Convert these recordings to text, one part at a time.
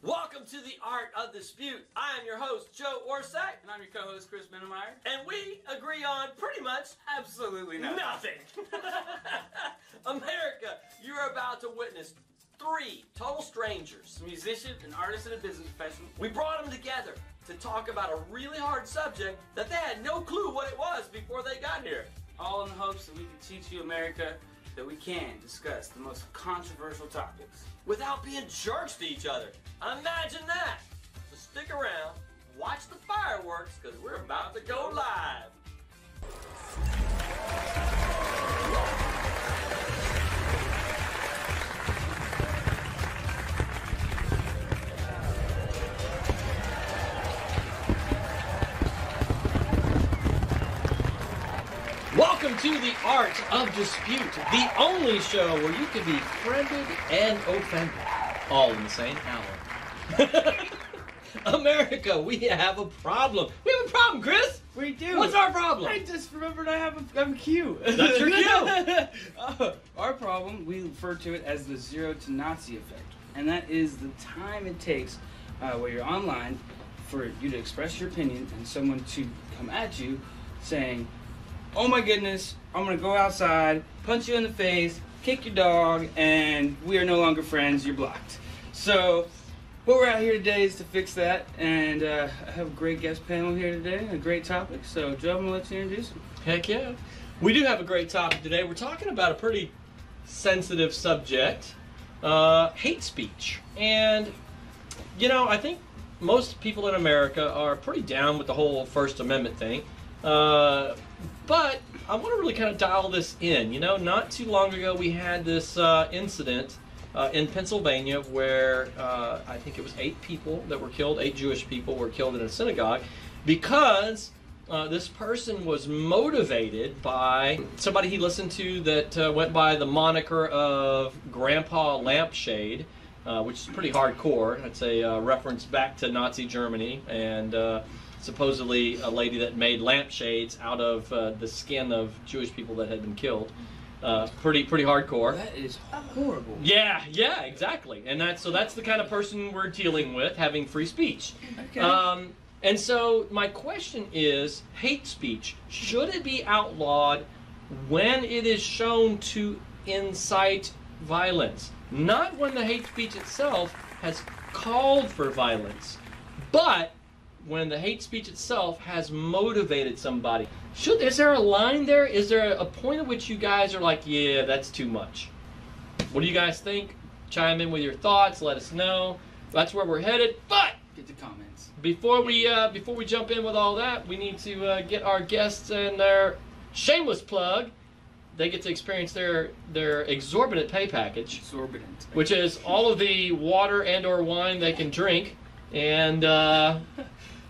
Welcome to the Art of Dispute. I am your host, Joe Orsak. And I'm your co-host, Chris Minamyer. And we agree on pretty much Absolutely nothing. America, you're about to witness three total strangers. A musician, an artist, and a business professional. We brought them together to talk about a really hard subject that they had no clue what it was before they got here. All in the hopes that we can teach you, America, that we can discuss the most controversial topics. Without being jerks to each other. Imagine that. So stick around, watch the fireworks, because we're about to go live. Welcome to the Art of Dispute, the only show where you can be friended and offended, all in the same hour. America, we have a problem. We have a problem, Chris. We do. What's our problem? I just remembered I have a cue. That's your cue. Our problem, we refer to it as the zero to Nazi effect. And that is the time it takes where you're online for you to express your opinion and someone to come at you saying, oh my goodness, I'm going to go outside, punch you in the face, kick your dog, and we are no longer friends, you're blocked. So, what we're out here today is to fix that, and I have a great guest panel here today, a great topic. So, Joe, I'm going to let you introduce him. Heck yeah. We do have a great topic today. We're talking about a pretty sensitive subject, hate speech. And, you know, I think most people in America are pretty down with the whole First Amendment thing. But I want to really kind of dial this in. You know, not too long ago we had this incident in Pennsylvania where I think it was 8 people that were killed, 8 Jewish people were killed in a synagogue because this person was motivated by somebody he listened to that went by the moniker of Grandpa Lampshade, which is pretty hardcore. It's a reference back to Nazi Germany and supposedly a lady that made lampshades out of the skin of Jewish people that had been killed. Pretty hardcore. That is horrible. Yeah, exactly. And that's the kind of person we're dealing with, having free speech. Okay. And so my question is, hate speech, should it be outlawed when it is shown to incite violence? Not when the hate speech itself has called for violence, but when the hate speech itself has motivated somebody. Is there a line there? Is there a point at which you guys are like, yeah, that's too much? What do you guys think? Chime in with your thoughts. Let us know. That's where we're headed. But Get the comments. before we jump in with all that, we need to get our guests and their shameless plug. They get to experience their exorbitant pay package, Exorbitant. which is all of the water and/or wine they can drink, and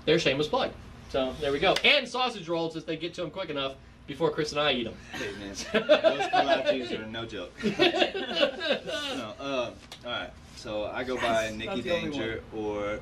their shameless plug. So there we go. And sausage rolls if they get to them quick enough before Chris and I eat them. Hey man, those come out easier, no joke. No, all right. So I go by Nickyy Danger or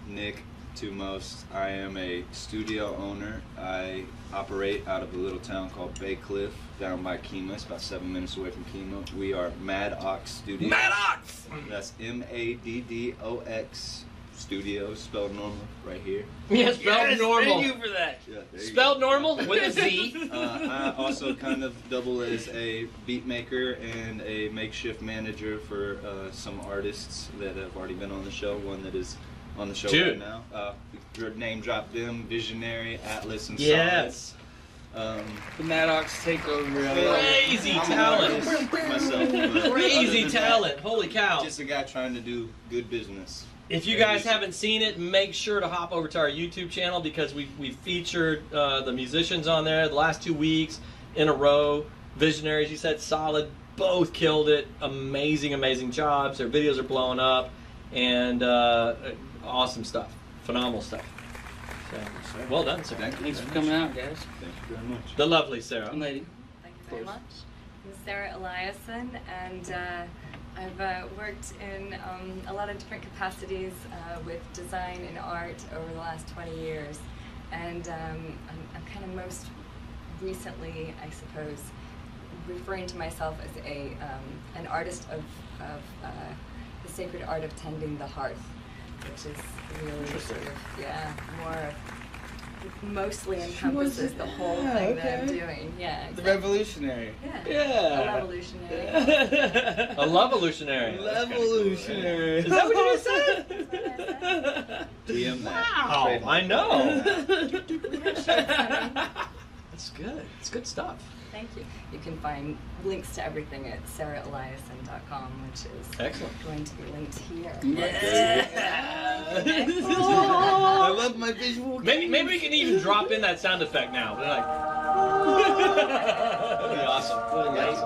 Nick to most. I am a studio owner. I operate out of a little town called Bay Cliff down by Kima. It's about 7 minutes away from Kima. We are Mad Ox Studios. Mad Ox! That's MADDOX Studios, spelled normal, right here. Yeah, spelled normal. Thank you for that. Yeah, there you Spelled go. normal with a Z. I also kind of double as a beat maker and a makeshift manager for some artists that have already been on the show. One that is on the show right now. Name drop them: Visionary, Atlis, and Sara. Yes. The Maddox takeover. Crazy talent. Myself, but Crazy other than talent. Holy cow. that, just a guy trying to do good business. If you guys haven't seen it, make sure to hop over to our YouTube channel because we featured the musicians on there the last 2 weeks in a row. Visionaries, you said, solid. Both killed it. Amazing jobs. Their videos are blowing up. And awesome stuff. Phenomenal stuff. So, well done, sir. Thanks for coming out, guys. Thank you very much. The lovely Sara. Young lady. Thank you very much. I'm Sara Eliason, and I've worked in a lot of different capacities with design and art over the last 20 years. And I'm kind of most recently, I suppose, referring to myself as an artist of the sacred art of tending the hearth, which is really sort of, more mostly encompasses the whole thing that I'm doing. Yeah, exactly. The revolutionary. Yeah. A revolutionary. A love-evolutionary. Revolutionary. Is that what you just said? DM that. Oh, I know. We have shirts coming. That's good. It's good stuff. Thank you. You can find links to everything at saraheliason.com, which is excellent. Going to be linked here. I love my visual. Maybe we can even drop in that sound effect now. We're like, that'd be awesome.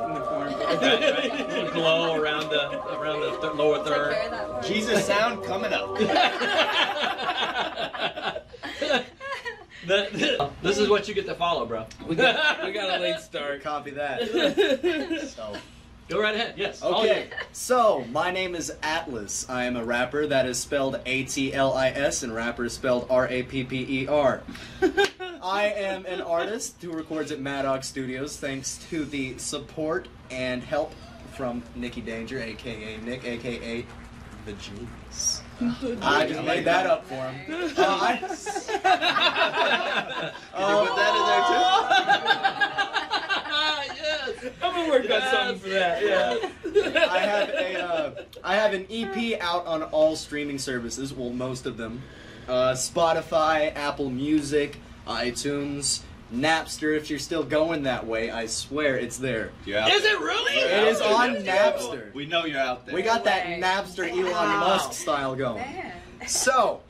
In the corner. Right. A little glow around the lower Take third. care of that for me. Jesus sound coming up. This is what you get to follow, bro. We got a late start. Copy that. So, Go right ahead. Yes. all okay, you. so my name is Atlis. I am a rapper. That is spelled A-T-L-I-S, and rapper is spelled R-A-P-P-E-R. I am an artist who records at Maddox Studios, thanks to the support and help from Nickyy Danger, a.k.a. Nick, a.k.a. The Genius. I just made that up for him. Can you put that Yes. I'm gonna work on something for that. Yeah. I have an EP out on all streaming services, well, most of them. Spotify, Apple Music, iTunes, Napster, if you're still going that way, I swear it's there. in? Is it really? It is on Napster. We know you're out there. We got that way. Napster Elon Wow. Musk style going. Man. So,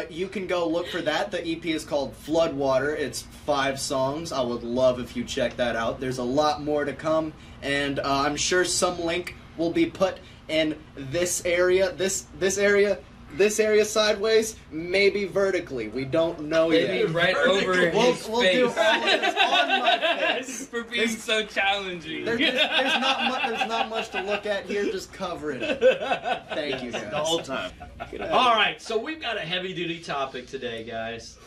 you can go look for that. The EP is called Floodwater. It's 5 songs. I would love if you check that out. There's a lot more to come, and I'm sure some link will be put in this area. This area sideways, maybe vertically. We don't know Maybe yet. right over his We'll face. do all of this on my face. For being so challenging. There's not much to look at here. Just cover it. Thank you, guys. the whole time. All right, so we've got a heavy-duty topic today, guys.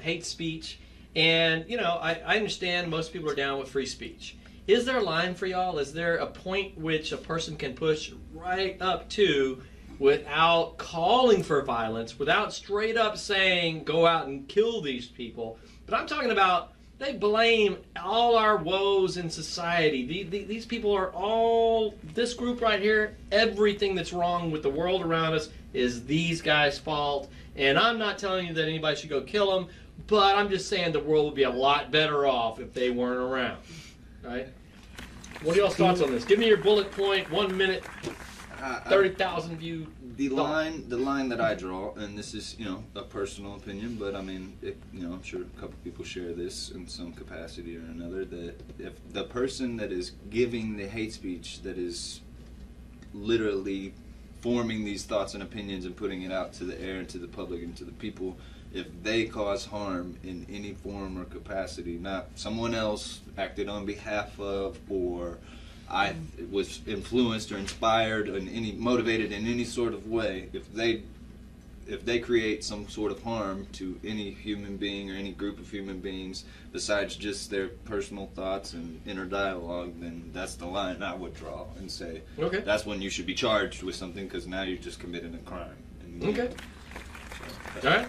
Hate speech. And, you know, I understand most people are down with free speech. Is there a line for y'all? Is there a point which a person can push right up to without calling for violence, without straight up saying, go out and kill these people? But I'm talking about they blame all our woes in society. These people are all, this group right here, everything that's wrong with the world around us is these guys' fault. And I'm not telling you that anybody should go kill them, but I'm just saying the world would be a lot better off if they weren't around. Right? What are y'all's thoughts on this? Give me your bullet point, 1 minute, 30,000 view. The line that I draw, and this is, you know, a personal opinion, but I mean, I'm sure a couple people share this in some capacity or another, that if the person that is giving the hate speech, that is literally forming these thoughts and opinions and putting it out to the air and to the public and to the people, if they cause harm in any form or capacity, not someone else acted on behalf of, or I was influenced or inspired or motivated in any sort of way, if they create some sort of harm to any human being or any group of human beings besides just their personal thoughts and inner dialogue, then that's the line I would draw and say, Okay. that's when you should be charged with something, because now you're just committing a crime. Okay. All right.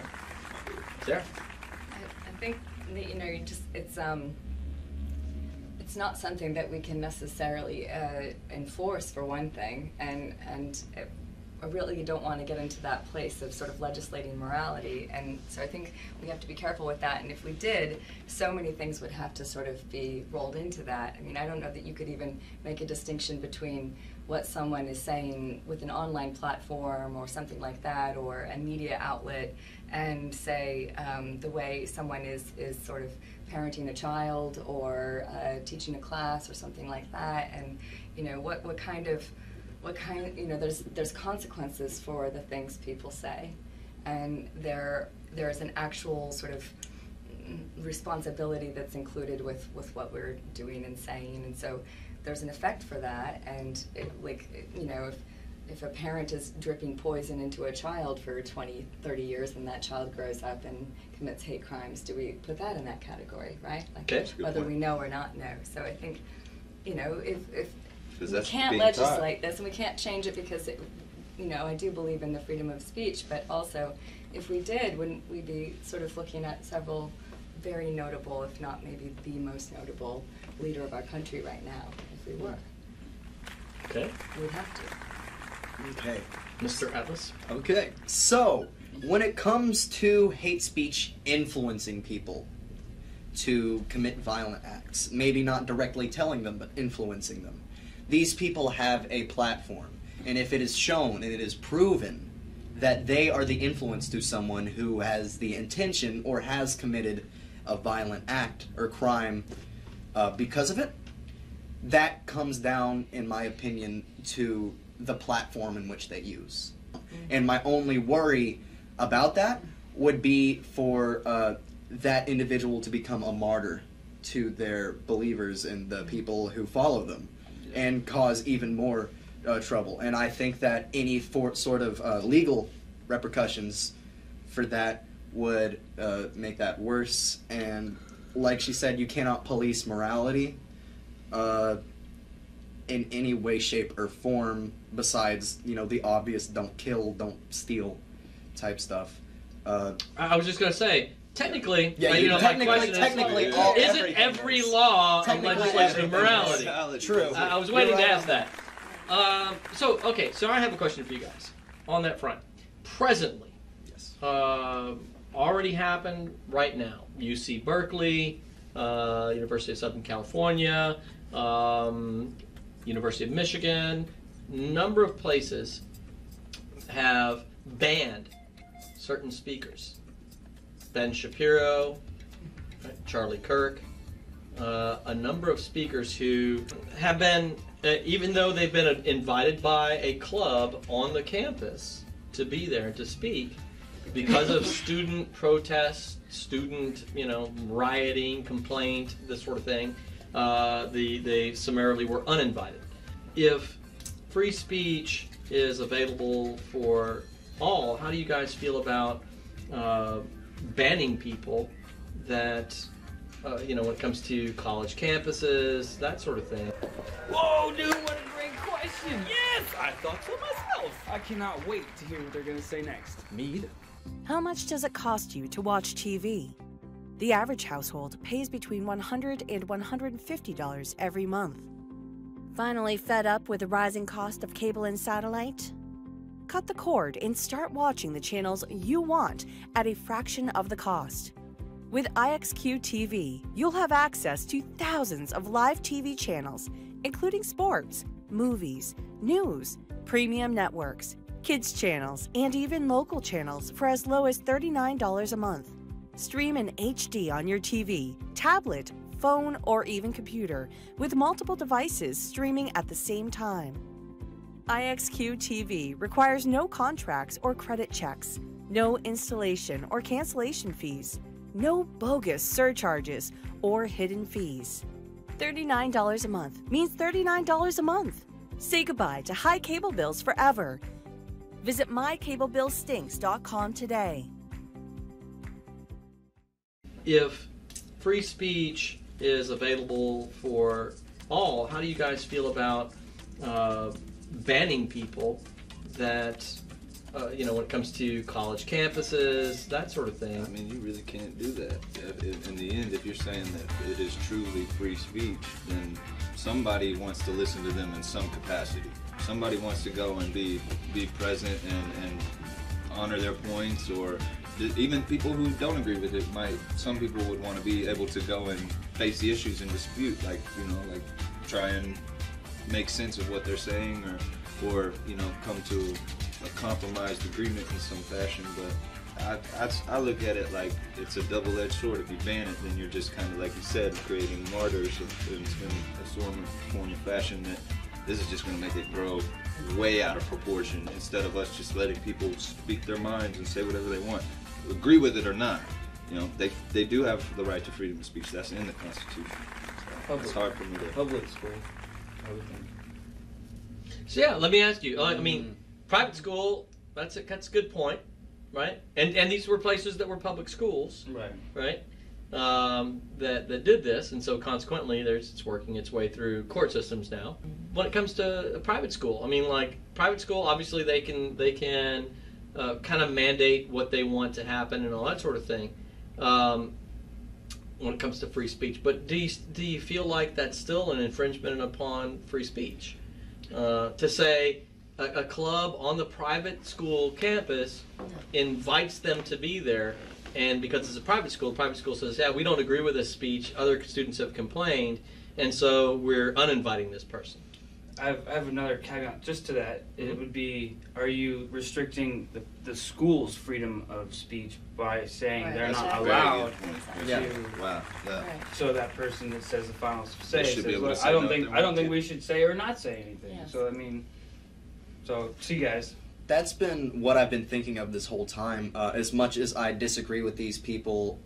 Sarah? I think that, you know, it's not something that we can necessarily enforce, for one thing, and I really don't want to get into that place of sort of legislating morality, and so I think we have to be careful with that. And if we did, so many things would have to sort of be rolled into that. I mean, I don't know that you could even make a distinction between what someone is saying with an online platform or something like that, or a media outlet, and say the way someone is sort of parenting a child or teaching a class or something like that. And you know, what kind you know, there's consequences for the things people say, and there's an actual sort of responsibility that's included with what we're doing and saying, and so there's an effect for that. And you know, if a parent is dripping poison into a child for 20, 30 years and that child grows up and commits hate crimes, do we put that in that category, right? Like, Okay. whether we know or not know. So I think, you know, if because we that's can't being legislate this, and we can't change it because I do believe in the freedom of speech, but also, if we did, wouldn't we be sort of looking at several very notable, if not maybe the most notable leader of our country right now, if we were? Okay. We'd have to. Okay. Mr. Atlis? Okay. So, when it comes to hate speech influencing people to commit violent acts, maybe not directly telling them, but influencing them, these people have a platform. And if it is shown and it is proven that they are the influence to someone who has the intention or has committed a violent act or crime because of it, that comes down, in my opinion, to the platform in which they use. And my only worry about that would be for that individual to become a martyr to their believers and the people who follow them and cause even more trouble. And I think that any sort of legal repercussions for that would make that worse. And like she said, you cannot police morality in any way, shape, or form besides, the obvious don't kill, don't steal type stuff. I was just going to say, technically, technically, isn't every law a legislation of morality? True. I was waiting to ask that. So I have a question for you guys on that front. Presently, Yes. Already happened right now. UC Berkeley, University of Southern California, University of Michigan, number of places have banned certain speakers. Ben Shapiro, Charlie Kirk, a number of speakers who have been, even though they've been invited by a club on the campus to be there and to speak, because of student protests, student, rioting, complaint, this sort of thing, they summarily were uninvited. If free speech is available for all, how do you guys feel about banning people that, when it comes to college campuses, that sort of thing? Whoa, dude, what a great question! Yes, I thought so myself. I cannot wait to hear what they're going to say next. Me either. How much does it cost you to watch TV? The average household pays between $100 and $150 every month. Finally fed up with the rising cost of cable and satellite? Cut the cord and start watching the channels you want at a fraction of the cost. With IXQ TV, you'll have access to thousands of live TV channels, including sports, movies, news, premium networks, kids channels, and even local channels for as low as $39 a month. Stream in HD on your TV, tablet, phone, or even computer with multiple devices streaming at the same time. IXQ TV requires no contracts or credit checks, no installation or cancellation fees, no bogus surcharges or hidden fees. $39 a month means $39 a month. Say goodbye to high cable bills forever. Visit mycablebillstinks.com today. If free speech is available for all, how do you guys feel about banning people that, when it comes to college campuses, that sort of thing? I mean, you really can't do that. In the end, if you're saying that it is truly free speech, then somebody wants to listen to them in some capacity. Somebody wants to go and be present and honor their points, or even people who don't agree with it some people would want to be able to go and face the issues and dispute, like try and make sense of what they're saying, or come to a compromised agreement in some fashion. But I look at it like it's a double-edged sword. If you ban it, then you're just kind of, like you said, creating martyrs in a form of fashion that this is just going to make it grow way out of proportion, instead of us just letting people speak their minds and say whatever they want, agree with it or not. They do have the right to freedom of speech. That's in the Constitution. So it's hard for me to... Public school, I would think. So yeah, let me ask you. I mean, private school, that's a good point, right? And these were places that were public schools, Right. right? that did this, and so consequently, it's working its way through court systems now. When it comes to a private school, I mean, like private school, obviously they can kind of mandate what they want to happen and all that sort of thing. When it comes to free speech, but do you feel like that's still an infringement upon free speech? To say a club on the private school campus invites them to be there, and because it's a private school, the private school says, yeah, we don't agree with this speech, other students have complained, and so we're uninviting this person. I have another caveat just to that. It would be, are you restricting the school's freedom of speech by saying they're not allowed to? Wow. Yeah. So that person that says the final say They should says, be able to "Look, say I don't no if think they I don't want think to." we should say or not say anything." Yes. So I mean, see you guys. That's been what I've been thinking of this whole time. As much as I disagree with these people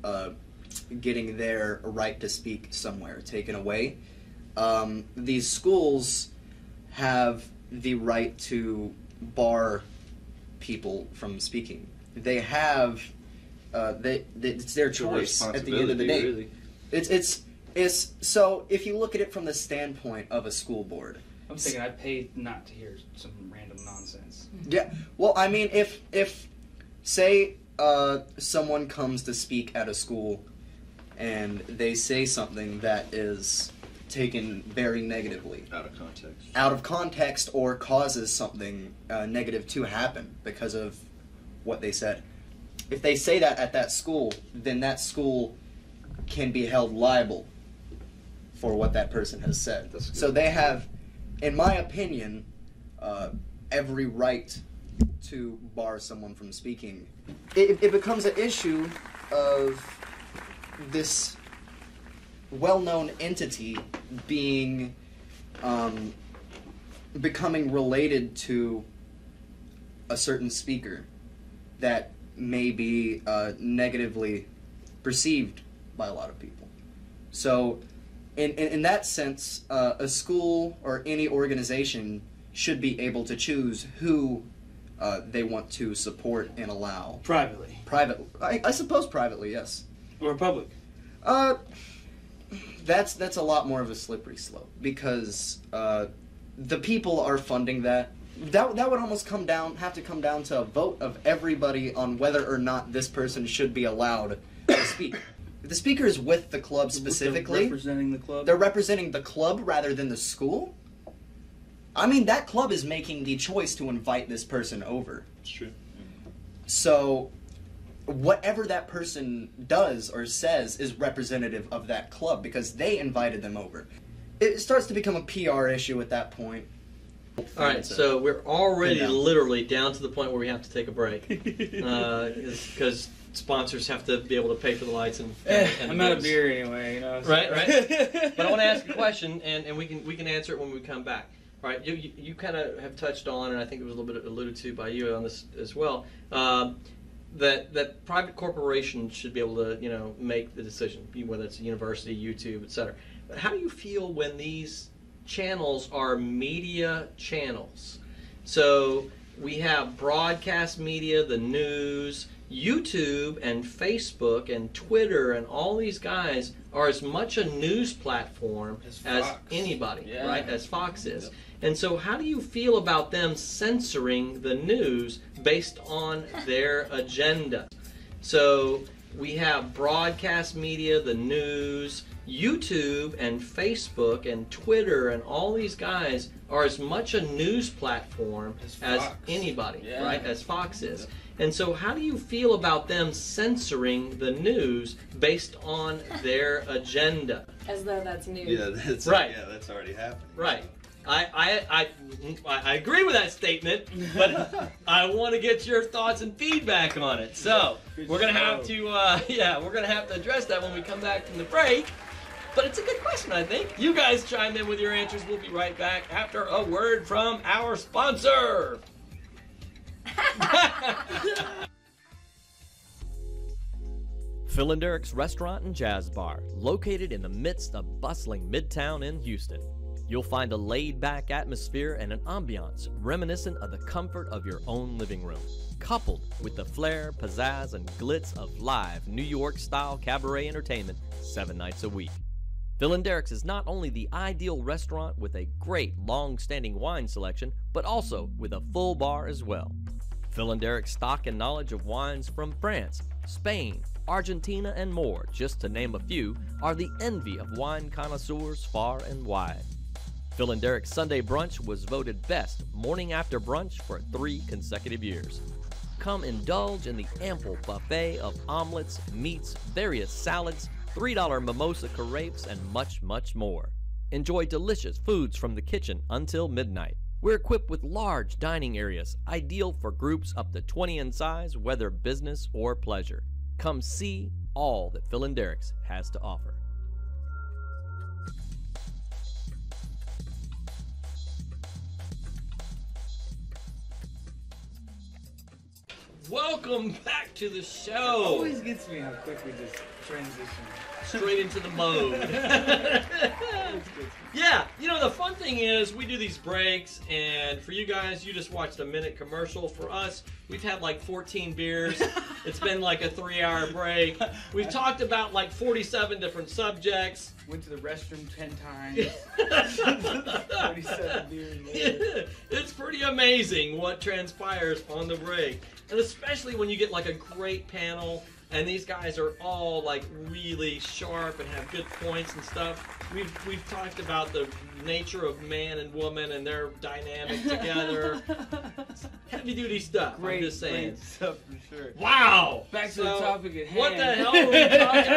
getting their right to speak somewhere taken away, these schools have the right to bar people from speaking. They have, it's their choice at the end of the day. Really. It's so if you look at it from the standpoint of a school board. I'm thinking I paid not to hear some random nonsense. Yeah, well, I mean, if say someone comes to speak at a school and they say something that is taken very negatively, out of context, or causes something negative to happen because of what they said. If they say that at that school, then that school can be held liable for what that person has said. So they have, in my opinion, every right to bar someone from speaking. It becomes an issue of this well-known entity being becoming related to a certain speaker that may be negatively perceived by a lot of people. So in that sense, a school or any organization should be able to choose who they want to support and allow. Privately. I suppose privately, yes. Or public. That's a lot more of a slippery slope, because the people are funding that. That would almost have to come down to a vote of everybody on whether or not this person should be allowed to speak. If the speaker is with the club specifically, They're representing the club. they're representing the club rather than the school. I mean, that club is making the choice to invite this person over. It's true. So whatever that person does or says is representative of that club because they invited them over. It starts to become a PR issue at that point. All right, so we're already literally down to the point where we have to take a break because sponsors have to be able to pay for the lights and I'm out of beer anyway, you know. So. Right. But I want to ask a question, and we can answer it when we come back. All right, you kind of have touched on, and I think it was a little bit alluded to by you on this as well, that private corporations should be able to make the decision, whether it's a university, YouTube, etc. But how do you feel when these channels are media channels? So we have broadcast media, the news, YouTube and Facebook and Twitter and all these guys are as much a news platform as anybody, right? As Fox is. Yep. And so how do you feel about them censoring the news based on their agenda? So we have broadcast media, the news, YouTube and Facebook and Twitter and all these guys are as much a news platform as anybody, right? As Fox is. And so how do you feel about them censoring the news based on their agenda? As though that's news. Yeah, that's right. Yeah, that's already happening. Right. I agree with that statement, but I want to get your thoughts and feedback on it. So we're gonna have to we're gonna have to address that when we come back from the break. But it's a good question, I think. You guys chime in with your answers. We'll be right back after a word from our sponsor. Phil and Derek's Restaurant and Jazz Bar, located in the midst of bustling Midtown in Houston. You'll find a laid-back atmosphere and an ambiance reminiscent of the comfort of your own living room, coupled with the flair, pizzazz, and glitz of live New York-style cabaret entertainment 7 nights a week. Phil and Derek's is not only the ideal restaurant with a great long-standing wine selection, but also with a full bar as well. Phil and Derek's stock and knowledge of wines from France, Spain, Argentina, and more, just to name a few, are the envy of wine connoisseurs far and wide. Phil and Derek's Sunday brunch was voted best morning after brunch for 3 consecutive years. Come indulge in the ample buffet of omelets, meats, various salads, $3 mimosa carafes, and much, much more. Enjoy delicious foods from the kitchen until midnight. We're equipped with large dining areas, ideal for groups up to 20 in size, whether business or pleasure. Come see all that Phil and Derek's has to offer. Welcome back to the It show. always gets me how quick we just transition. Straight into the mode. Yeah, you know, the fun thing is we do these breaks, and for you guys, you just watched a minute commercial. For us, we've had like 14 beers. It's been like a 3-hour break. We've talked about like 47 different subjects. Went to the restroom 10 times. 47 beers later. It's pretty amazing what transpires on the break. And especially when you get like a great panel, and these guys are all like really sharp and have good points and stuff. We've talked about the nature of man and woman and their dynamic together. Heavy duty stuff. I'm just saying. Great stuff for sure. Wow. Back to the topic at hand. What the hell are we talking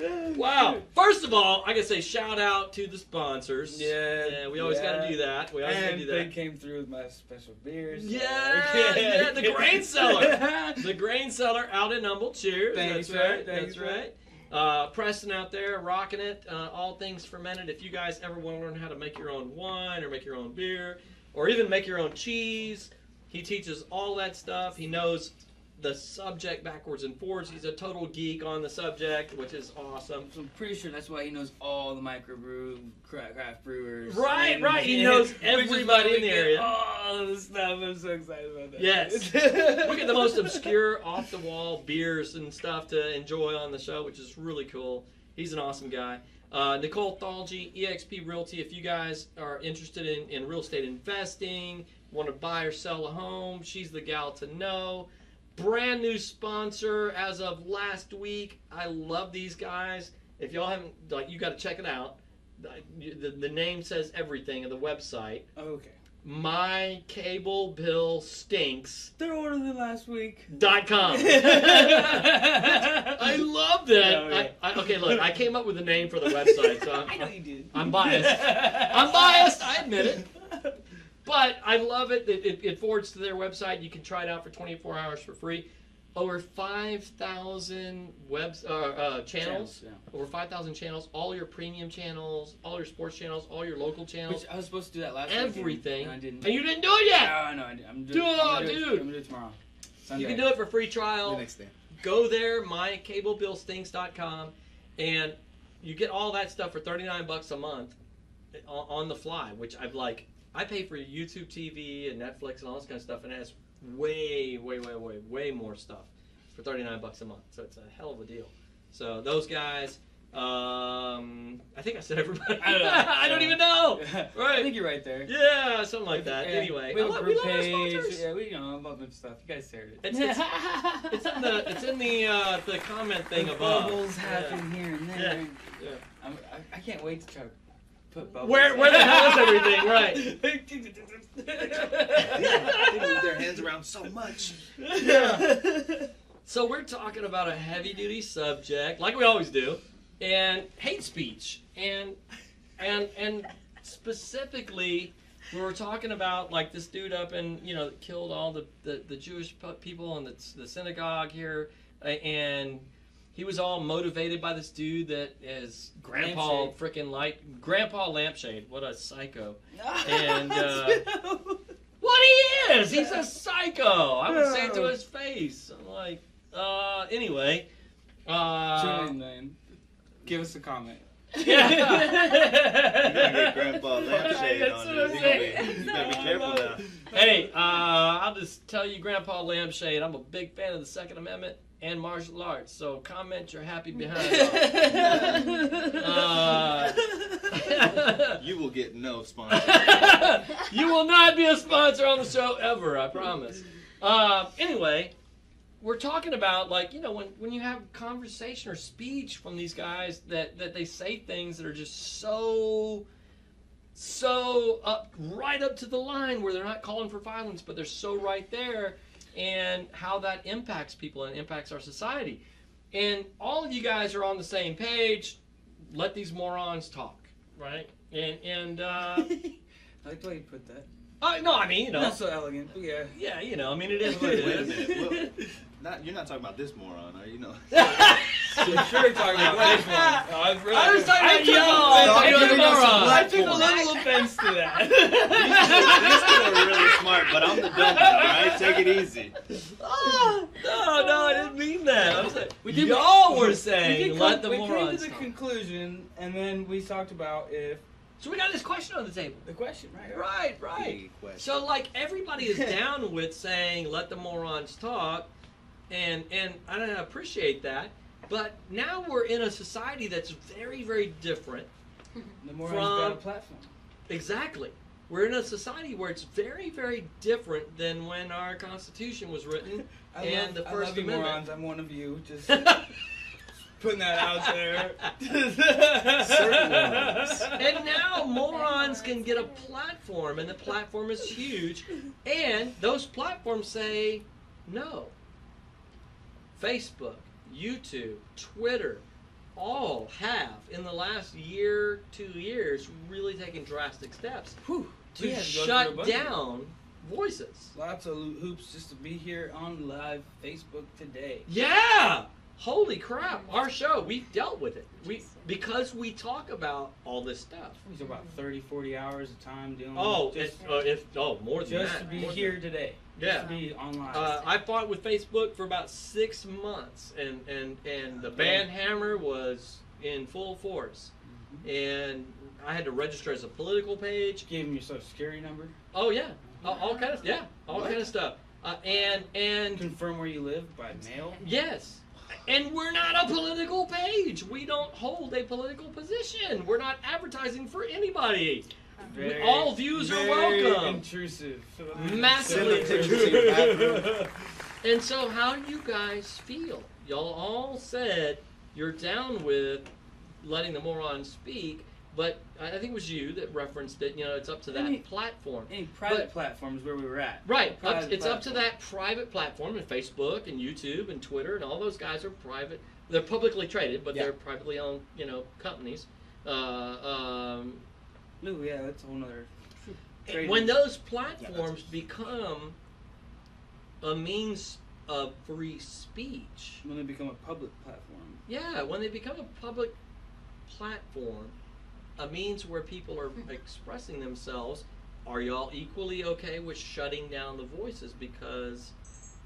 about? Wow. First of all, I gotta say shout out to the sponsors. Yeah. We always gotta do that. We always gotta do They that. came through with my special beers. So. Yeah, the grain cellar. The grain cellar out in Humble. Cheers. Thanks, That's right. thanks, That's right. Preston out there rocking it. All things fermented. If you guys ever want to learn how to make your own wine or make your own beer or even make your own cheese, he teaches all that stuff. He knows the subject backwards and forwards. He's a total geek on the subject, which is awesome. So I'm pretty sure that's why he knows all the microbrew craft brewers. Right, And right. He knows which is why everybody we in the get area. all the stuff. I'm so excited about that. Yes. We get the most obscure, off-the-wall beers and stuff to enjoy on the show, which is really cool. He's an awesome guy. Nicole Thalgy, eXp Realty. If you guys are interested in real estate investing, want to buy or sell a home, she's the gal to know. Brand new sponsor as of last week. I love these guys. If y'all haven't, like, you got to check it out. The name says everything of the website. Okay. My cable bill stinks. They're older than last week. .com. I love that. Oh, yeah. Okay, look, I came up with a name for the website, so I know you did. I'm biased. I'm biased. I admit it. But I love it. It forwards to their website. You can try it out for 24 hours for free. Over 5,000 channels. Yeah. Over 5,000 channels. All your premium channels, all your sports channels, all your local channels. Which I was supposed to do that last week. Everything. And I didn't. And you didn't do it yet. No, I didn't. I'm Dude. I'm gonna do it tomorrow. Sunday. You can do it for free The trial. next day. Go there, mycablebillstinks.com, and you get all that stuff for $39 a month on the fly, which I pay for YouTube TV and Netflix and all this kind of stuff, and it has way more stuff for $39 a month. So it's a hell of a deal. So those guys, I think I said everybody. I don't know. I don't even know. Right. I think you're right there. Yeah, something like that. Yeah. Anyway, we have a we group love our page. sponsors. Yeah, we know about bunch of stuff. You guys shared it. It's in the comment thing The above. bubbles Yeah. happen here and there. Yeah. I can't wait to try to put bubbles. Where the hell is everything? Right. They move their hands around so much. Yeah. So we're talking about a heavy-duty subject, like we always do, and hate speech, and specifically, we were talking about like this dude up in that killed all the Jewish people in the synagogue here, and he was all motivated by this dude that is Grandpa Grandpa Lampshade. What a psycho! And what he is, he's a psycho. I would say it to his face. I'm like, anyway. Tune in, man. Give us a comment. Yeah. You're gonna get Grandpa Lampshade That's on what you. I'm saying. You better be careful now. Hey, I'll just tell you, Grandpa Lampshade, I'm a big fan of the Second Amendment and martial arts, so comment you're happy behind You will get no sponsor. You will not be a sponsor on the show ever, I promise. Anyway, we're talking about, like, you know, when you have conversation or speech from these guys that they say things that are just so right up to the line where they're not calling for violence, but they're so right there, and how that impacts people and impacts our society. And all of you guys are on the same page. Let these morons talk, right? And I like the way you put that. no, I mean, you know, Not so elegant, but yeah. yeah, you know, I mean, it is what it Wait a is. minute. You're not talking about this moron, are you? No. You're sure talking about this one. I was talking about y'all. Stop You're giving the us a moron. I took a platform. little offense to that. These two are really smart, but I'm the dumb one, alright? Take it easy. No, I didn't mean that. I'm saying, We did- y'all were We saying, let the came to morons the talk. conclusion, and then we talked about if So we got this question on the table. the question, right? Right. Big question. So, like, everybody is down with saying, let the morons talk, and I don't appreciate that. But now we're in a society that's very, very different. The more got a From- platform. Exactly. We're in a society where it's very, very different than when our Constitution was written and the I First love you Amendment. morons. I'm one of you. Just putting that out there. Certain morons. And now morons can get a platform, and the platform is huge. And those platforms say no. Facebook, YouTube, Twitter, all have, in the last year, 2 years, really taken drastic steps Whew. We to had to go shut through a bunch of down voices. Lots of hoops just to be here on live Facebook today. Yeah! Holy crap! Our show, we've dealt with it. Because we talk about all this stuff. It was about 30, 40 hours of time doing Oh, just, more than just that. to be More than here that. today. Yeah. Just to be online. I fought with Facebook for about 6 months, and the ban hammer was in full force, and I had to register as a political page. Gave him your social security number. Oh yeah, all kind of kind of stuff, and Confirm where you live by mail. yes. And we're not a political page. We don't hold a political position. We're not advertising for anybody. All views are very welcome. Intrusive. Massively Send a picture to your bathroom. And so how do you guys feel? Y'all all said you're down with letting the morons speak, but I think it was you that referenced it. You know, it's up to that platform. Any private But- platforms where we were at. Right. Private It's up to platform. that private platform, and Facebook and YouTube and Twitter and all those guys are private. They're publicly traded, but Yeah. they're privately owned, you know, companies. No, yeah, that's a whole nother. When those platforms become a means of free speech, When they become a public platform. yeah, when they become a public platform, a means where people are expressing themselves, are y'all equally okay with shutting down the voices because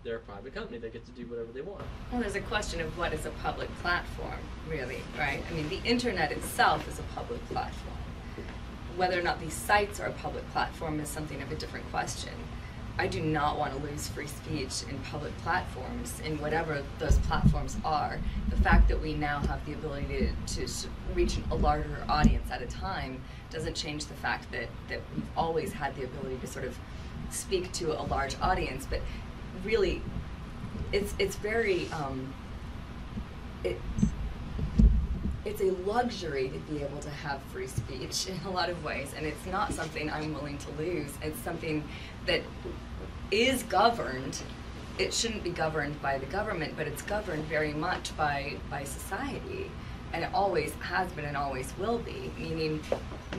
they're a private company? They get to do whatever they want. Well, there's a question of what is a public platform, really, right? I mean, the internet itself is a public platform. Whether or not these sites are a public platform is something of a different question. I do not want to lose free speech in public platforms, in whatever those platforms are. The fact that we now have the ability to reach a larger audience at a time doesn't change the fact that we've always had the ability to sort of speak to a large audience. But really, it's very it's a luxury to be able to have free speech in a lot of ways, and it's not something I'm willing to lose. It's something that is governed. It shouldn't be governed by the government, but it's governed very much by society, and it always has been and always will be. Meaning,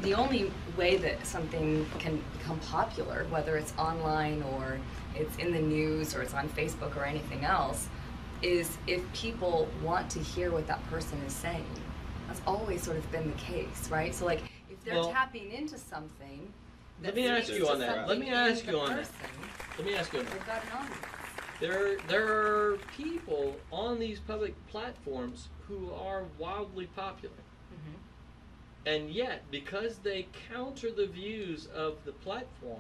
the only way that something can become popular, whether it's online or it's in the news or it's on Facebook or anything else, is if people want to hear what that person is saying. That's always sort of been the case, right? So, like, if they're Well, tapping into something, let me ask you on that. Let me ask you on that. Let me ask you on that. They've got an audience. There are people on these public platforms who are wildly popular. And yet, because they counter the views of the platform,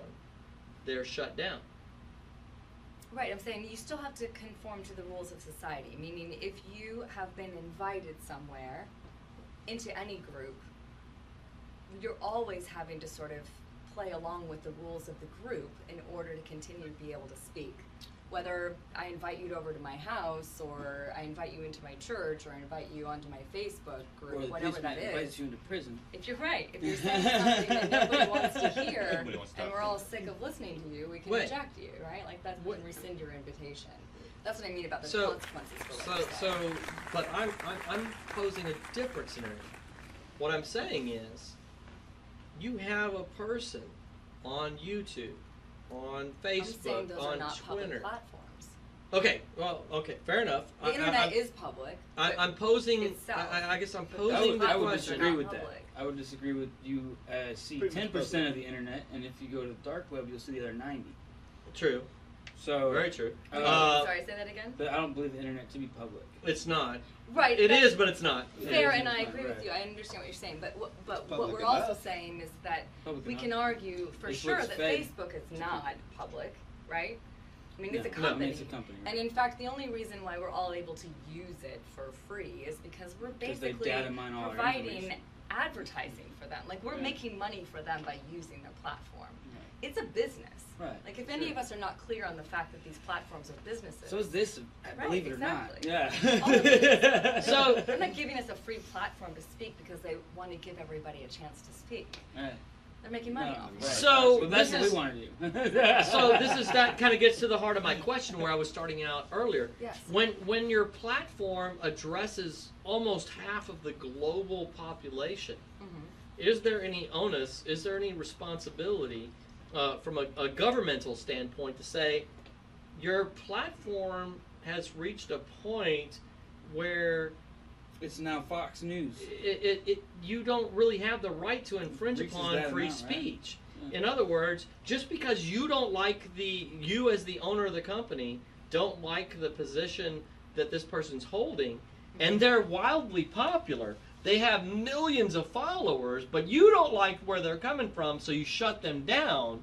they're shut down. Right, I'm saying you still have to conform to the rules of society, meaning if you have been invited somewhere into any group, you're always having to sort of play along with the rules of the group in order to continue to be able to speak. Whether I invite you over to my house, or I invite you into my church, or I invite you onto my Facebook group, Or the whatever that policeman invites is. you into prison. If you're right, if you're saying something that nobody wants to hear, Nobody wants to and talk we're to all you. sick of listening to you, we can Wait. reject you, right? Like that, we can rescind your invitation. That's what I mean about the So, consequences for what you say. but I'm posing a different scenario. What I'm saying is, you have a person on YouTube, on I'm saying Facebook, those are on not public Twitter. platforms. Okay, well, okay, fair enough. The internet is public. I'm posing. itself. I guess I'm But posing the I would question. disagree Not with that. public. I would disagree with you. See Pretty much 10% of the internet, and if you go to the dark web, you'll see the other 90. True. So Very true. Sorry, say that again? but I don't believe the internet to be public. It's not. Right. It that's is, but it's not. fair, is, and I it's agree not, with right. you. I understand what you're saying. But what public we're also enough. saying is that Public we enough. can argue for It's sure what's that fed. Facebook is not public, right? I mean, it's a No, company. it's a company, right. And in fact, the only reason why we're all able to use it for free is because we're 'Cause they basically data mine all our providing information. advertising for them. Like, we're Yeah. making money for them by using their platform. Right. It's a business. Right, Like, if any sure. of us are not clear on the fact that these platforms are businesses. So is this, Right, believe it exactly. or not. All of it Yeah. is. So- They're not giving us a free platform to speak because they want to give everybody a chance to speak. Right. They're making money No, off of right. it. So Well, that's this what is- we want to do. So that kind of gets to the heart of my question where I was starting out earlier. Yes. When your platform addresses almost half of the global population, Mhm. is there any onus, is there any responsibility from a governmental standpoint to say your platform has reached a point where It's now Fox News. you don't really have the right to infringe Reaches upon that free amount, right? speech. Yeah. In other words, just because you don't like you as the owner of the company don't like the position that this person's holding, and they're wildly popular, they have millions of followers, but you don't like where they're coming from, so you shut them down.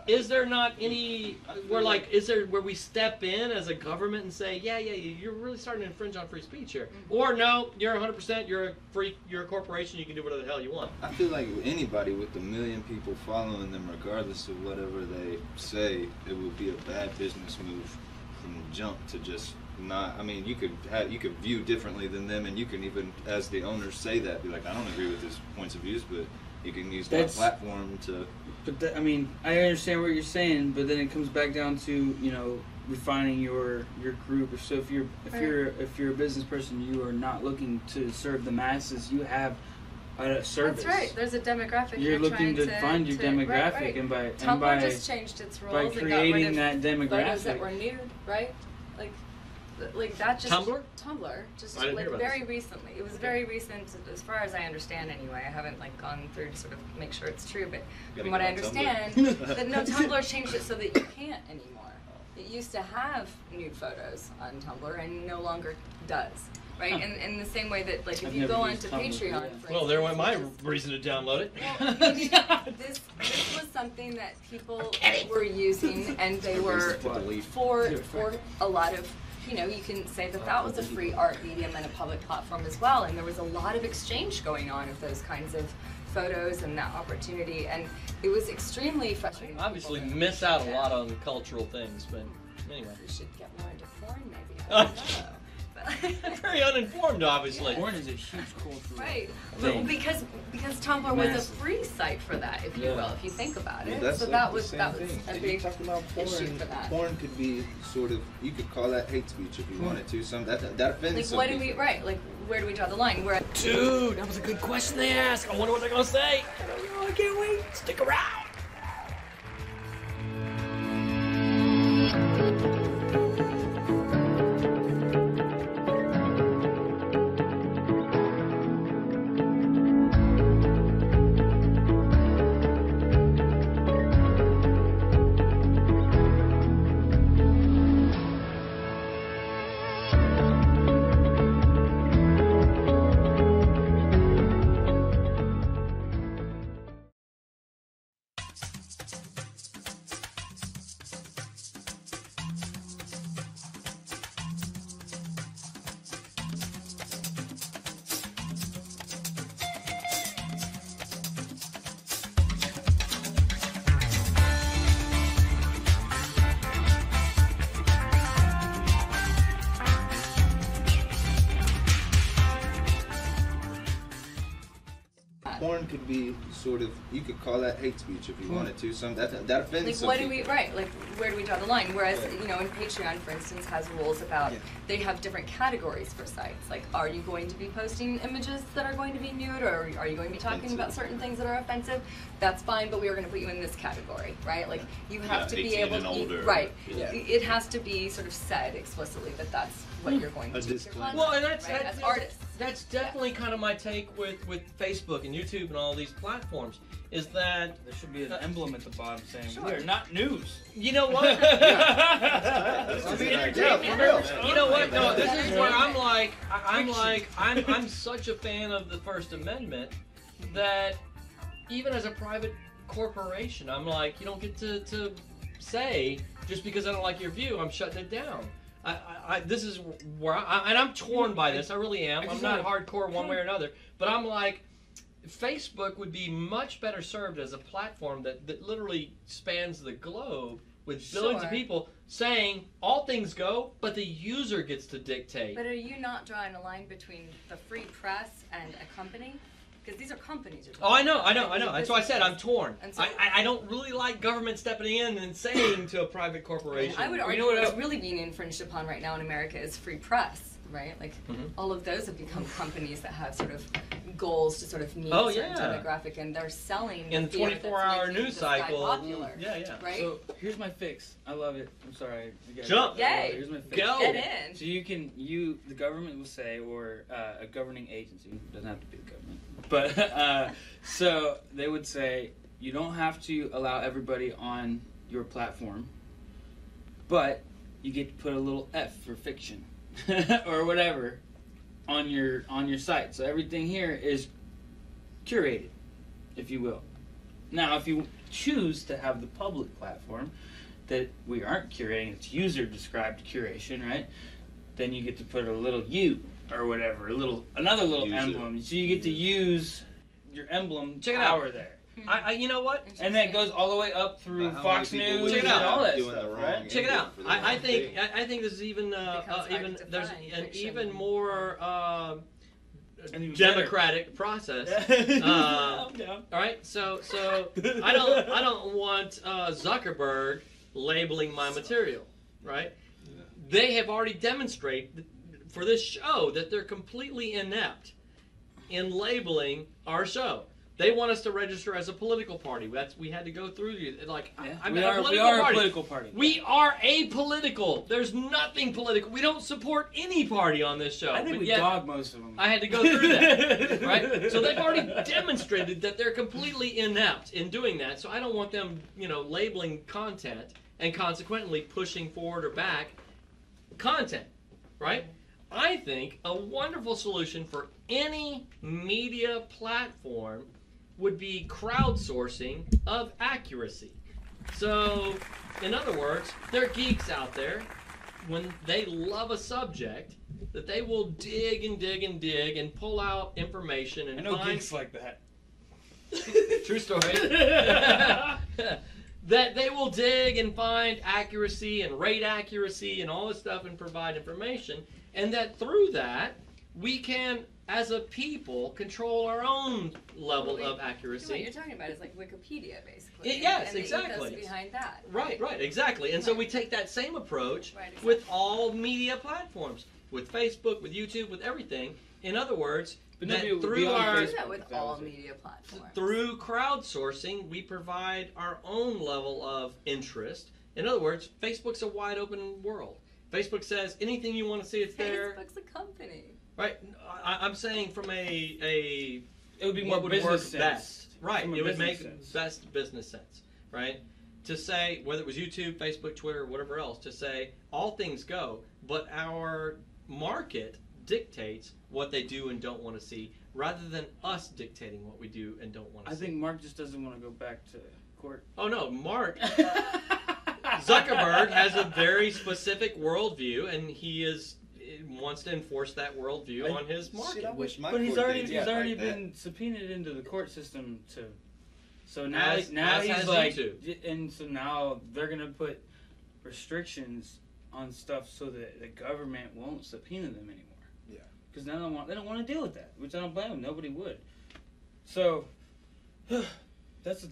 Is there not any where we step in as a government and say, yeah, you're really starting to infringe on free speech here, or no, you're 100%, you're a corporation, you can do whatever the hell you want. I feel like anybody with a million people following them, regardless of whatever they say, it would be a bad business move from the jump to just not. I mean, you could view differently than them, and you can even, as the owners, say that, be like, I don't agree with his points of views, but you can use my That's- platform to. But I mean, I understand what you're saying, but then it comes back down to refining your group. So if you're a business person, you are not looking to serve the masses. You have a service. That's right. There's a demographic. You're looking trying to find your demographic, right. and by Tumblr just changed its rules by and got creating rid of that demographic. photos that were nude, right? Like that just Tumblr? Tumblr just I didn't like hear about very this. recently. It was very recent, as far as I understand. Anyway, I haven't gone through to sort of make sure it's true, but Gotta from what I get on Tumblr. understand, that no, Tumblr changed it so that you can't anymore. It used to have nude photos on Tumblr and no longer does. Right, Huh. and in the same way that, like, if I've you never go used onto Tumblr, Patreon, yeah. for Well, there instance, went my which is- reason to download it. well, maybe this was something that people were using, and they were for a lot of, you can say that was a free art medium and a public platform as well, and there was a lot of exchange going on of those kinds of photos and that opportunity, and it was extremely frustrating. to Obviously people to miss out a shut lot down. on cultural things, but anyway. We should get more into porn, maybe. I don't know. Very uninformed, obviously. Porn is a huge cultural Right, thing. because Tumblr was a Massive. free site for that, if you Yeah. will, if you think about Well, it. that's So like that the was same a thing. big You talked about porn. issue for that. Porn could be sort of, you could call that hate speech if you wanted to. That offends Like, some what do people. we like? Where do we draw the line? Where Dude, that was a good question they asked. I wonder what they're gonna say. I don't know. I can't wait. Stick around. some could be sort of, you could call that hate speech if you wanted to. Some that offends Like some what do people. we like where do we draw the line? Whereas you know, in Patreon, for instance, has rules about they have different categories for sites. Like, are you going to be posting images that are going to be nude, or are you going to be talking about certain things that are offensive? That's fine, but we are going to put you in this category, right? Like you have to be 18 able and to older. right. Yeah. It has to be sort of said explicitly that that's what you're going to do. with your content, Well, and that's, right? that's As artists. That's definitely kind of my take with Facebook and YouTube and all these platforms. Is that There should be an emblem at the bottom saying, "We are not news." you know what? You know what? No, this is where I'm like, I'm such a fan of the First Amendment that even as a private corporation, I'm like, you don't get to say just because I don't like your view, I'm shutting it down. This is where and I'm torn by this. I really am. I'm not hardcore one way or another, but I'm like, Facebook would be much better served as a platform that literally spans the globe with billions of people saying all things go, but the user gets to dictate. But are you not drawing a line between the free press and a company? Because these are companies. Oh, I know. That's why I said I'm torn. And so- I don't really like government stepping in and saying to a private corporation. I would argue what's really being infringed upon right now in America is free press, right? Like all of those have become companies that have sort of goals to sort of meet a certain demographic, and they're selling in the 24-hour news cycle. Popular, right? So here's my fix. I love it. I'm sorry. You guys Jump. Yay. Here's my fix. Go. Get in. So the government will say, or a governing agency, doesn't have to be the government, but so they would say, you don't have to allow everybody on your platform, but you get to put a little F for fiction or whatever on your site. So everything here is curated, if you will. Now, if you choose to have the public platform that we aren't curating, it's user-described curation, right? Then you get to put a little U or whatever, another little User. emblem. So you get to use your emblem Check it out. power there. You know what? And that goes all the way up through How Fox many people News would Check it and out. all that doing stuff, the wrong right? Check it out. for the wrong I think thing? I think this is even Becomes hard even to there's define an fiction. even more And even democratic process. I'm down. All right, so I don't want Zuckerberg labeling my material, right? They have already demonstrated for this show that they're completely inept in labeling our show. They want us to register as a political party. We had to go through We are a political party. We are apolitical. There's nothing political. We don't support any party on this show. I think but we yet, dog most of them. I had to go through that, right? So they've already demonstrated that they're completely inept in doing that. So I don't want them, labeling content and consequently pushing forward or back content, right? I think a wonderful solution for any media platform would be crowdsourcing of accuracy. So, in other words, there are geeks out there, when they love a subject, that they will dig and dig and dig and pull out information and I know find... geeks like that. True story. That they will dig and find accuracy and rate accuracy and all this stuff and provide information, and that through that, we can, as a people, control our own level of accuracy. What you're talking about is like Wikipedia, basically. Yes, and exactly. The ethos behind that. Right, exactly. And so we take that same approach with all media platforms, with Facebook, with YouTube, with everything. In other words, that through our We do that with all media platforms. through crowdsourcing, we provide our own level of interest. In other words, Facebook's a wide open world. Facebook says anything you want to see, it's there. Facebook's a company. Right. I'm saying from it would be what more would business work sense. best. Right. From a It would business make sense. best business sense. Right. To say, whether it was YouTube, Facebook, Twitter, whatever else, to say all things go, but our market dictates what they do and don't want to see, rather than us dictating what we do and don't want to I see. think Mark just doesn't want to go back to court. Oh no, Mark Zuckerberg has a very specific worldview, and he wants to enforce that worldview on his market. Shit, I wish my But he's court already dates he's were already like that. been subpoenaed into the court system to. So now As he's has like, YouTube. and so now they're gonna put restrictions on stuff so that the government won't subpoena them anymore. Yeah. Because now they don't want to deal with that, which I don't blame them. Nobody would. So That's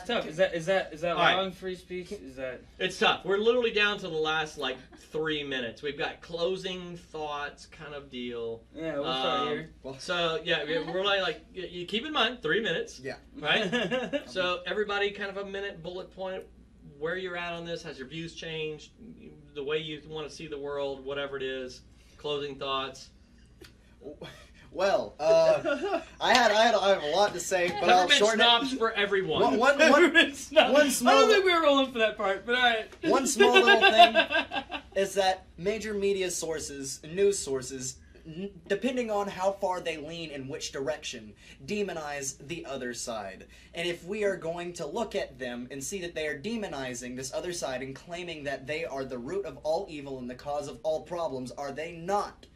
tough. Is that allowing free speech? Is that? It's tough. We're literally down to the last 3 minutes. We've got closing thoughts kind of deal. Yeah, we'll start here. So yeah, we're you keep in mind 3 minutes. Yeah. Right. So everybody, kind of a minute bullet point where you're at on this. Has your views changed? The way you want to see the world, whatever it is. Closing thoughts. Well, I have a lot to say, but I'll shorten snobs it. for everyone. One small. I don't think we were rolling for that part, but all right. One small little thing is that major media sources, news sources, depending on how far they lean in which direction, demonize the other side. And if we are going to look at them and see that they are demonizing this other side and claiming that they are the root of all evil and the cause of all problems, are they not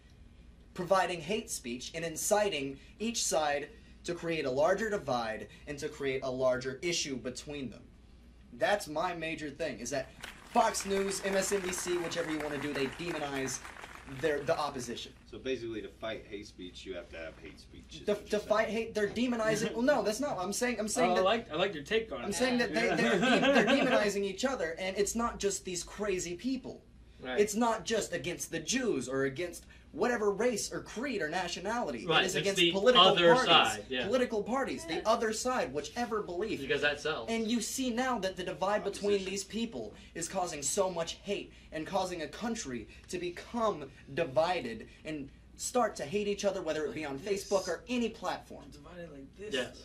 providing hate speech and inciting each side to create a larger divide and to create a larger issue between them? That's my major thing, is that Fox News, MSNBC, whichever you want to do, they demonize the opposition. So basically, to fight hate speech, you have to have hate speech. To fight hate, they're demonizing. Well, no, that's not what I'm saying. I'm saying that I like your take on it. I'm saying that they're demonizing each other, and it's not just these crazy people. Right. It's not just against the Jews or against whatever race or creed or nationality. Right. It is It's against the political other parties. side, yeah. Political parties, the other side, whichever belief. Because that sells. And you see now that the divide between these people is causing so much hate and causing a country to become divided and start to hate each other, whether it be on Facebook or any platform. Divided like this. Yes.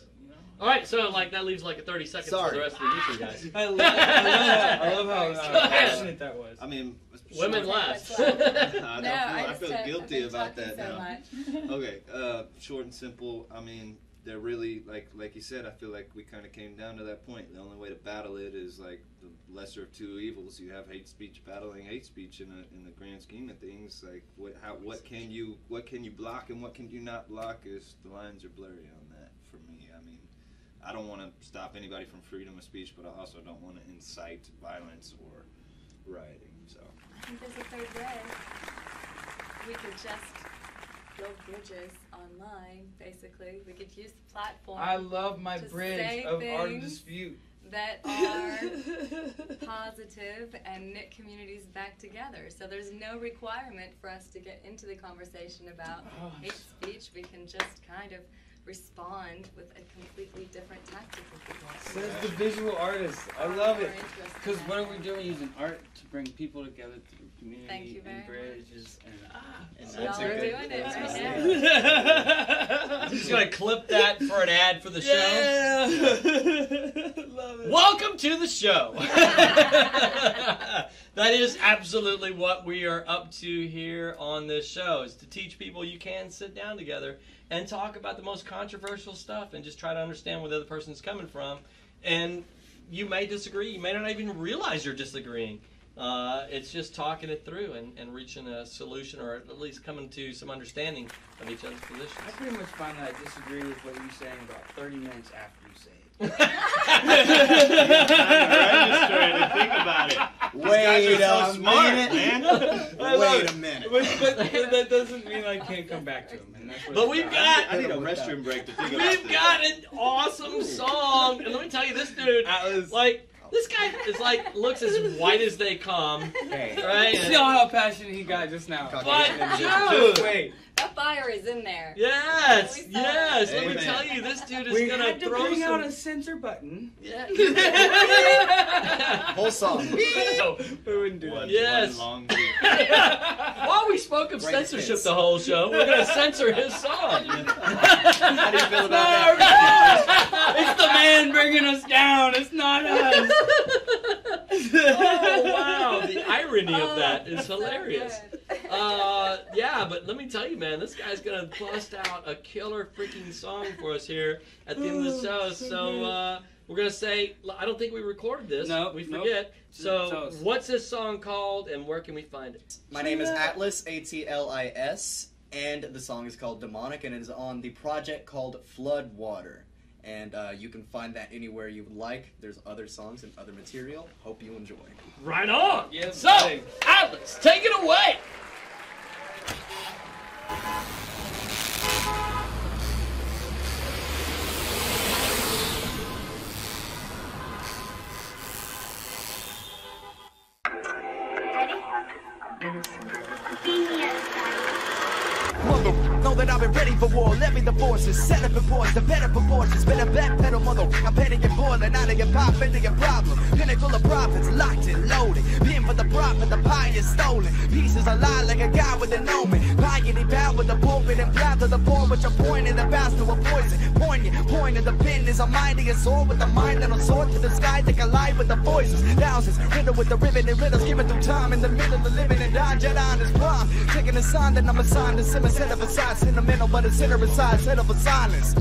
All right, so that leaves 30 seconds for the rest of the YouTube guys. I love how passionate that was. I mean, women last. I feel guilty about that so now. much. Okay, short and simple. I mean, they're really like you said. I feel like we kind of came down to that point. The only way to battle it is the lesser of two evils. You have hate speech battling hate speech in the grand scheme of things. What can you block and what can you not block? Is the lines are blurry on that for me. I mean, I don't want to stop anybody from freedom of speech, but I also don't want to incite violence or rioting. So I think there's a third way. We could just build bridges online, basically. We could use the platform. I love my to bridge say of art and things dispute. that are positive and knit communities back together. So there's no requirement for us to get into the conversation about hate speech. We can just kind of respond with a completely different tactic if we want to. Says the visual artist. I love it. More interested Because in what are that. we doing? Using art to bring people together through community Thank you very and bridges and Y'all are doing it right now. I'm just going to clip that for an ad for the show. Yeah. Love it. Welcome to the show. That is absolutely what we are up to here on this show, is to teach people you can sit down together and talk about the most controversial stuff and just try to understand where the other person's coming from. And you may disagree. You may not even realize you're disagreeing. It's just talking it through and reaching a solution, or at least coming to some understanding of each other's positions. I pretty much find that I disagree with what you're saying about 30 minutes after you say it. Think about it. Wait so smart, man. Wait a minute. But that doesn't mean I can't come back to him. And that's what But it's we've about. got I need a restroom break to think about We've this. got an awesome song, and let me tell you, this dude, this guy is looks as white as they come, Hey. right? You see how passionate he got just now. But Just dude, wait. That fire is in there. yes, We saw it. let me Amen. tell you, this dude is We gonna had to throw bring out some. a censor button. Yeah. Whole song. No, we wouldn't do that. Yes. One long While we spoke of Greatest censorship hits. the whole show, we're gonna censor his song. How do you feel about that? It's the man bringing us down. It's not us. Oh wow, the irony of that is That's so hilarious. good. Yeah, but let me tell you, man, this guy's gonna bust out a killer freaking song for us here at the end of the show. So we're gonna say, I don't think we recorded this. No, we nope. forget. Tell So us. what's this song called, and where can we find it? My name is Atlis, Atlis, and the song is called Demonic, and it is on the project called Flood Water. And you can find that anywhere you would like. There's other songs and other material. Hope you enjoy. Right on. Yes, So, buddy. Atlas, take it away. Mother, know that I've been ready for war. Levy the forces, set up reports, the better proportions. Better backpedal, mother. I'm petty and boiling, out of your pop, into your problem. Pinnacle of profits, locked and loaded. Pin for the profit, the pie is stolen. Pieces are lie like a guy with an omen. Piety bound with the pulpit and plow to the point with your point in the bounce to a poison. Poignant, point of the pen is a mighty sword with the mind and a sword to the sky to collide with the voices. Thousands, riddle with the ribbon and riddles, given through time in the middle of living and dying. Jedi on his prime, taking a sign that I'm assigned to simmer. Set up a side, sentimental, but a center aside, set up a silence.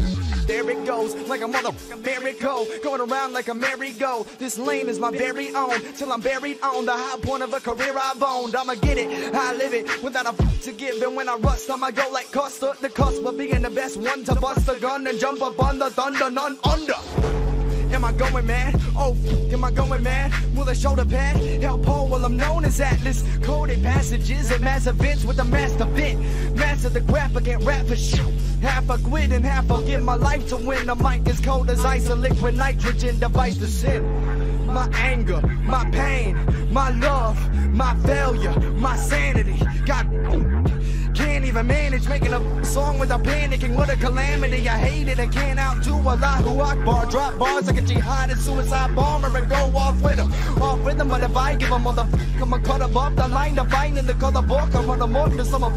There it goes, like a motherfucking merry-go, going around like a merry-go. This lane is my very own, till I'm buried on the high point of a career I've owned. I'ma get it, I live it, without a to give. And when I rust, I'ma go like Costa, the cusp of being the best one to bust a gun and jump up on the thunder, none under. Am I going mad? Oh, am I going mad? Will I shoulder pad? Help pole, well I'm known as Atlis. Coded passages and mass events with a master vent. Master the graphic and rap for shit. Half a quid and half I'll give my life to win. The mic is cold as ice, a liquid nitrogen device to sin. My anger, my pain, my love, my failure, my sanity. God, can't even manage making a song without panicking. What a calamity, I hate it. I can't outdo Allahu Akbar. Drop bars like a jihadist suicide bomber and go off with them. Off with them, but if I give them motherfucker, I'ma cut above the line to find in the color book. I'm on the morph to some of.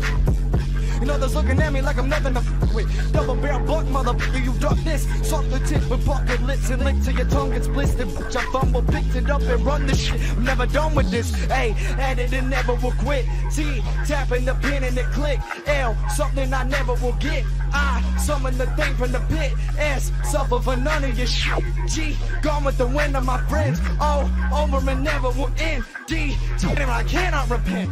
And others looking at me like I'm nothing to f with. Double barrel buck, motherfucker, you duck this. Suck the tip with bucket lips and lick till your tongue gets blistered. Bitch, I fumble, picked it up and run the shit. I'm never done with this. Hey, at it and never will quit. T, tapping the pin and the click. L, something I never will get. I, summon the thing from the pit. S, suffer for none of your shit. G, gone with the wind of my friends. O, over and never will end. D, I cannot repent.